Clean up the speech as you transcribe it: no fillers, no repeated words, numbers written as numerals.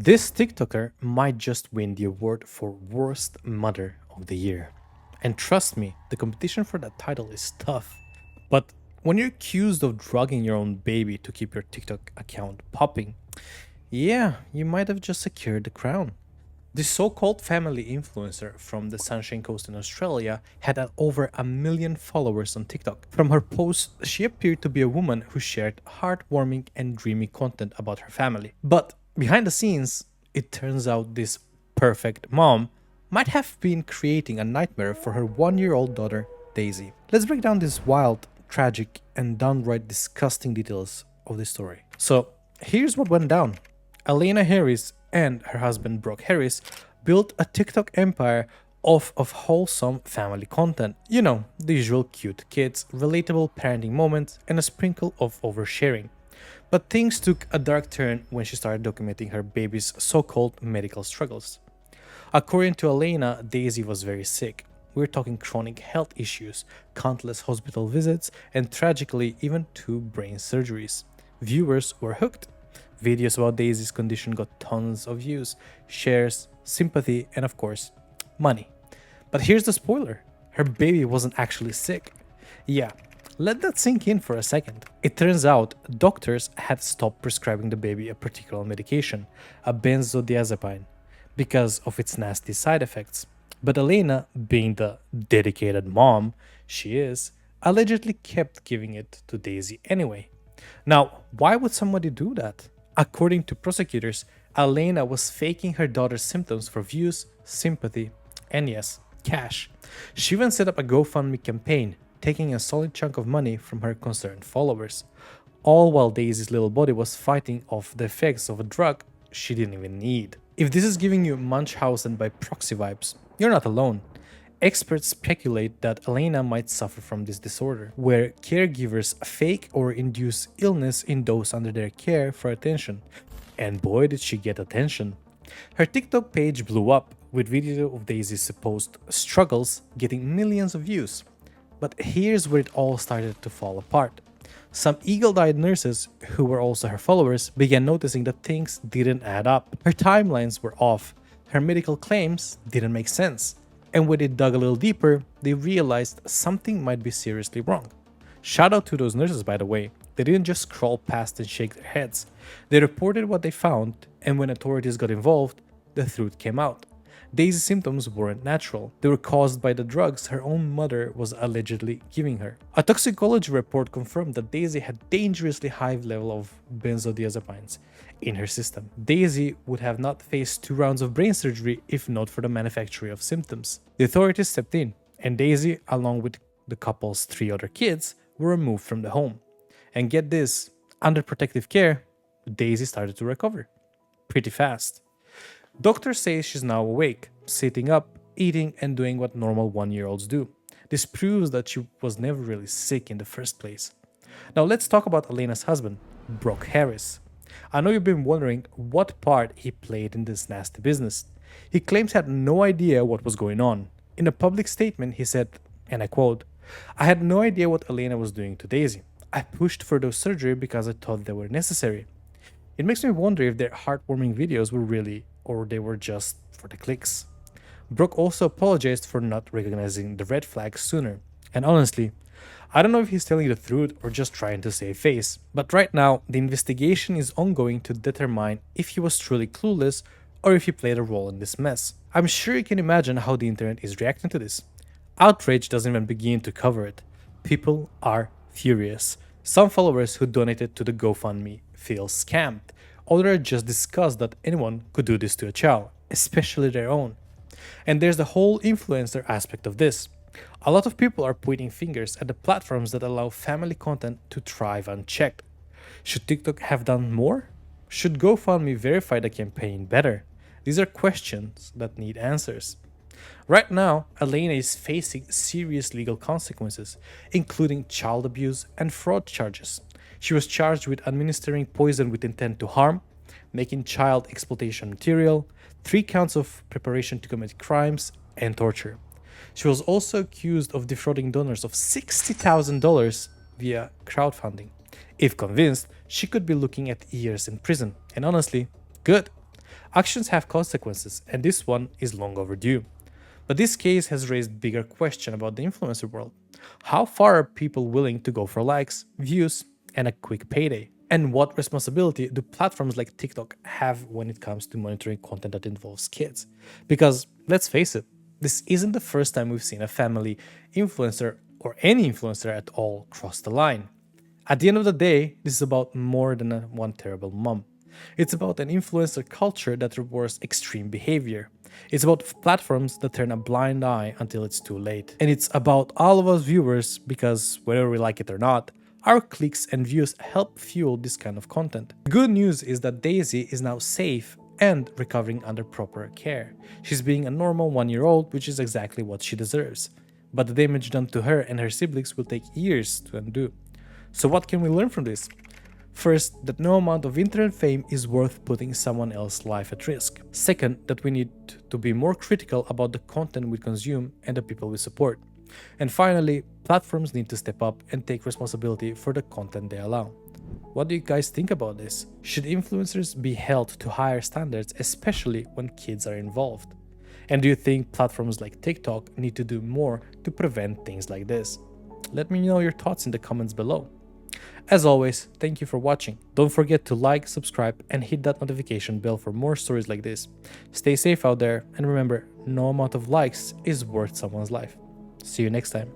This TikToker might just win the award for Worst Mother of the Year. And trust me, the competition for that title is tough. But when you're accused of drugging your own baby to keep your TikTok account popping, yeah, you might have just secured the crown. This so-called family influencer from the Sunshine Coast in Australia had over 1 million followers on TikTok. From her posts, she appeared to be a woman who shared heartwarming and dreamy content about her family. But behind the scenes, it turns out this perfect mom might have been creating a nightmare for her 1-year-old daughter, Daisy. Let's break down these wild, tragic, and downright disgusting details of this story. So, here's what went down. Elena Harris and her husband Brock Harris built a TikTok empire off of wholesome family content. You know, the usual cute kids, relatable parenting moments, and a sprinkle of oversharing. But things took a dark turn when she started documenting her baby's so-called medical struggles. According to Elena, Daisy was very sick. We're talking chronic health issues, countless hospital visits, and tragically, even 2 brain surgeries. Viewers were hooked. Videos about Daisy's condition got tons of views, shares, sympathy, and of course, money. But here's the spoiler. Her baby wasn't actually sick. Yeah, let that sink in for a second. It turns out doctors had stopped prescribing the baby a particular medication, a benzodiazepine, because of its nasty side effects. But Elena, being the dedicated mom she is, allegedly kept giving it to Daisy anyway. Now, why would somebody do that? According to prosecutors, Elena was faking her daughter's symptoms for views, sympathy, and yes, cash. She even set up a GoFundMe campaign, taking a solid chunk of money from her concerned followers, all while Daisy's little body was fighting off the effects of a drug she didn't even need. If this is giving you Munchausen by proxy vibes, you're not alone. Experts speculate that Elena might suffer from this disorder, where caregivers fake or induce illness in those under their care for attention. And boy, did she get attention. Her TikTok page blew up, with video of Daisy's supposed struggles getting millions of views. But here's where it all started to fall apart. Some eagle-eyed nurses, who were also her followers, began noticing that things didn't add up. Her timelines were off, her medical claims didn't make sense. And when they dug a little deeper, they realized something might be seriously wrong. Shout out to those nurses, by the way. They didn't just scroll past and shake their heads. They reported what they found, and when authorities got involved, the truth came out. Daisy's symptoms weren't natural. They were caused by the drugs her own mother was allegedly giving her. A toxicology report confirmed that Daisy had dangerously high level of benzodiazepines in her system. Daisy would have not faced 2 rounds of brain surgery if not for the manufacturing of symptoms. The authorities stepped in, and Daisy, along with the couple's 3 other kids, were removed from the home. And get this, under protective care, Daisy started to recover. Pretty fast. Doctors say she's now awake, sitting up, eating, and doing what normal 1-year-olds do. This proves that she was never really sick in the first place. Now let's talk about Elena's husband, Brock Harris. I know you've been wondering what part he played in this nasty business. He claims he had no idea what was going on. In a public statement, he said, and I quote, "I had no idea what Elena was doing to Daisy. I pushed for those surgery because I thought they were necessary." It makes me wonder if their heartwarming videos were really, or they were just for the clicks. Brooke also apologized for not recognizing the red flags sooner. And honestly, I don't know if he's telling the truth or just trying to save face. But right now, the investigation is ongoing to determine if he was truly clueless or if he played a role in this mess. I'm sure you can imagine how the internet is reacting to this. Outrage doesn't even begin to cover it. People are furious. Some followers who donated to the GoFundMe feel scammed. Others are just disgusted that anyone could do this to a child, especially their own. And there's the whole influencer aspect of this. A lot of people are pointing fingers at the platforms that allow family content to thrive unchecked. Should TikTok have done more? Should GoFundMe verify the campaign better? These are questions that need answers. Right now, Elena is facing serious legal consequences, including child abuse and fraud charges. She was charged with administering poison with intent to harm, making child exploitation material, 3 counts of preparation to commit crimes, and torture. She was also accused of defrauding donors of $60,000 via crowdfunding. If convinced, she could be looking at years in prison. And honestly, good. Actions have consequences, and this one is long overdue. But this case has raised bigger question about the influencer world. How far are people willing to go for likes, views, and a quick payday? And what responsibility do platforms like TikTok have when it comes to monitoring content that involves kids? Because let's face it, this isn't the first time we've seen a family influencer or any influencer at all cross the line. At the end of the day, this is about more than one terrible mom. It's about an influencer culture that rewards extreme behavior. It's about platforms that turn a blind eye until it's too late. And it's about all of us viewers because, whether we like it or not, our clicks and views help fuel this kind of content. The good news is that Daisy is now safe and recovering under proper care. She's being a normal 1-year-old, which is exactly what she deserves. But the damage done to her and her siblings will take years to undo. So what can we learn from this? First, that no amount of internet fame is worth putting someone else's life at risk. Second, that we need to be more critical about the content we consume and the people we support. And finally, platforms need to step up and take responsibility for the content they allow. What do you guys think about this? Should influencers be held to higher standards, especially when kids are involved? And do you think platforms like TikTok need to do more to prevent things like this? Let me know your thoughts in the comments below. As always, thank you for watching. Don't forget to like, subscribe, and hit that notification bell for more stories like this. Stay safe out there, and remember, no amount of likes is worth someone's life. See you next time.